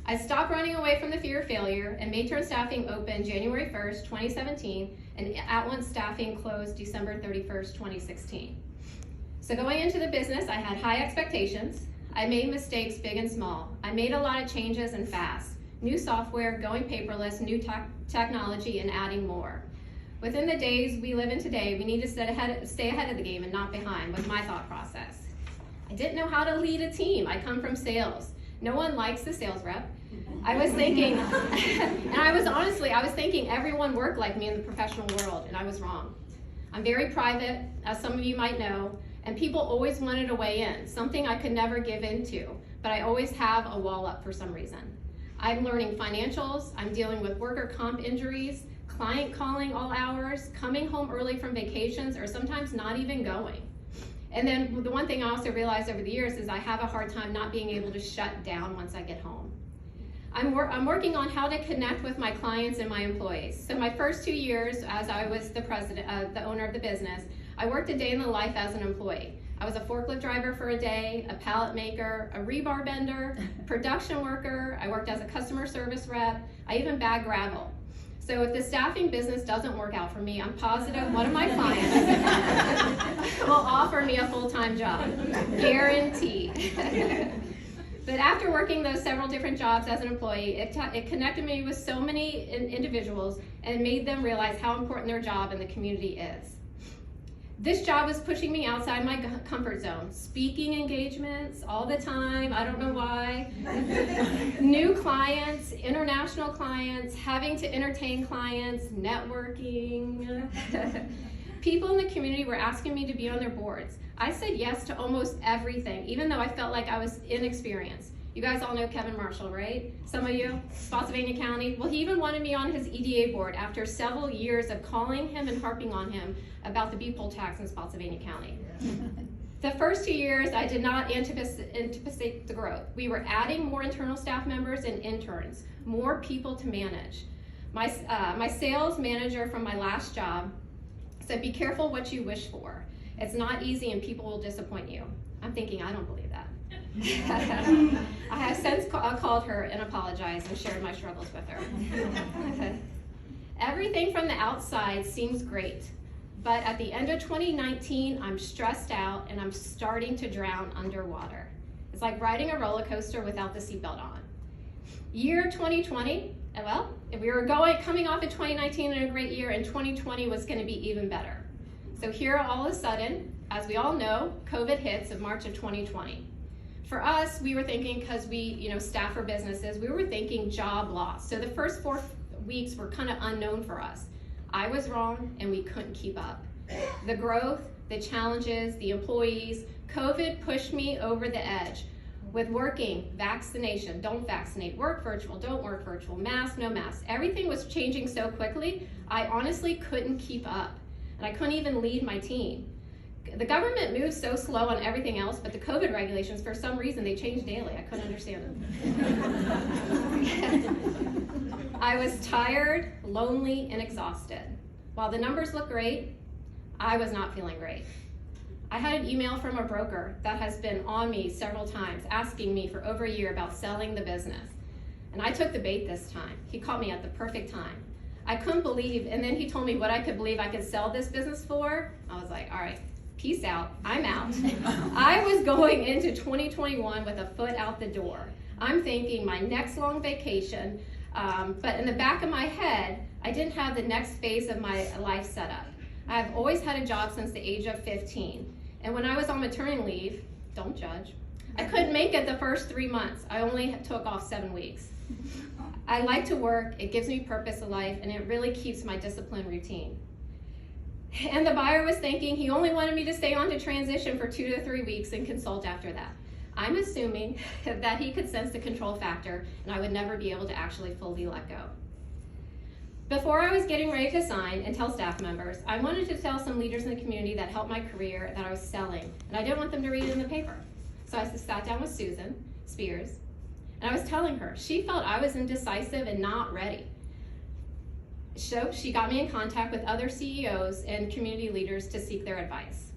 I stopped running away from the fear of failure, and Matern Staffing opened January 1st, 2017, and At Once Staffing closed December 31st, 2016. So going into the business, I had high expectations. I made mistakes big and small. I made a lot of changes and fast. New software, going paperless, new technology, and adding more. Within the days we live in today, we need to stay ahead of the game and not behind, was my thought process. I didn't know how to lead a team. I come from sales. No one likes the sales rep. I was thinking, and I was thinking everyone worked like me in the professional world, and I was wrong. I'm very private, as some of you might know, and people always wanted a way in, something I could never give into, but I always have a wall up for some reason. I'm learning financials, I'm dealing with worker comp injuries, client calling all hours, coming home early from vacations, or sometimes not even going. And then the one thing I also realized over the years is I have a hard time not being able to shut down once I get home. I'm working on how to connect with my clients and my employees. So my first 2 years as I was the owner of the business, I worked a day in the life as an employee. I was a forklift driver for a day, a pallet maker, a rebar bender, production worker. I worked as a customer service rep. I even bagged gravel. So if the staffing business doesn't work out for me, I'm positive one of my clients will offer me a full-time job, guaranteed. But after working those several different jobs as an employee, it connected me with so many individuals and made them realize how important their job in the community is. This job was pushing me outside my comfort zone. Speaking engagements all the time, I don't know why. New clients, international clients, having to entertain clients, networking. People in the community were asking me to be on their boards. I said yes to almost everything, even though I felt like I was inexperienced. You guys all know Kevin Marshall, right? Some of you, Spotsylvania County. Well, he even wanted me on his EDA board after several years of calling him and harping on him about the beef poll tax in Spotsylvania County. The first 2 years, I did not anticipate the growth. We were adding more internal staff members and interns, more people to manage. My sales manager from my last job said, "Be careful what you wish for. It's not easy and people will disappoint you." I'm thinking, I don't believe that. I have since called her and apologized and shared my struggles with her. Everything from the outside seems great, but at the end of 2019, I'm stressed out and I'm starting to drown underwater. It's like riding a roller coaster without the seatbelt on. Year 2020, well, we were coming off of 2019 in a great year, and 2020 was going to be even better. So here all of a sudden, as we all know, COVID hits in March of 2020. For us, we were thinking, because we staff for businesses, we were thinking job loss. So the first 4 weeks were kind of unknown for us. I was wrong and we couldn't keep up. The growth, the challenges, the employees, COVID pushed me over the edge. With working, vaccination, don't vaccinate, work virtual, don't work virtual, mask, no mask. Everything was changing so quickly, I honestly couldn't keep up. And I couldn't even lead my team. The government moves so slow on everything else, but the COVID regulations, for some reason, they change daily. I couldn't understand them. I was tired, lonely, and exhausted. While the numbers look great, I was not feeling great. I had an email from a broker that has been on me several times, asking me for over a year about selling the business. And I took the bait this time. He caught me at the perfect time. I couldn't believe, and then he told me what I could believe I could sell this business for. I was like, all right. Peace out, I'm out. I was going into 2021 with a foot out the door. I'm thinking my next long vacation, but in the back of my head, I didn't have the next phase of my life set up. I've always had a job since the age of 15. And when I was on maternity leave, don't judge, I couldn't make it the first 3 months. I only took off 7 weeks. I like to work, it gives me purpose in life, and it really keeps my discipline routine. And the buyer was thinking he only wanted me to stay on to transition for 2 to 3 weeks and consult after that. I'm assuming that he could sense the control factor and I would never be able to actually fully let go. Before I was getting ready to sign and tell staff members, I wanted to tell some leaders in the community that helped my career that I was selling, and I didn't want them to read it in the paper. So I sat down with Susan Spears, and I was telling her, she felt I was indecisive and not ready. So she got me in contact with other CEOs and community leaders to seek their advice.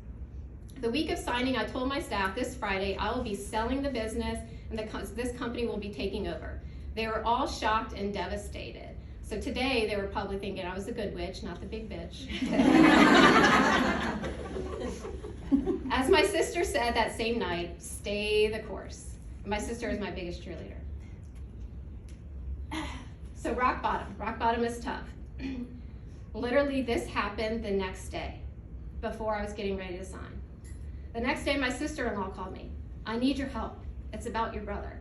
The week of signing, I told my staff this Friday I will be selling the business and this company will be taking over. They were all shocked and devastated. So today they were probably thinking I was the good witch, not the big bitch. As my sister said that same night, stay the course. My sister is my biggest cheerleader. So rock bottom is tough. Literally this happened the next day before I was getting ready to sign. The next day my sister-in-law called me. I need your help. It's about your brother.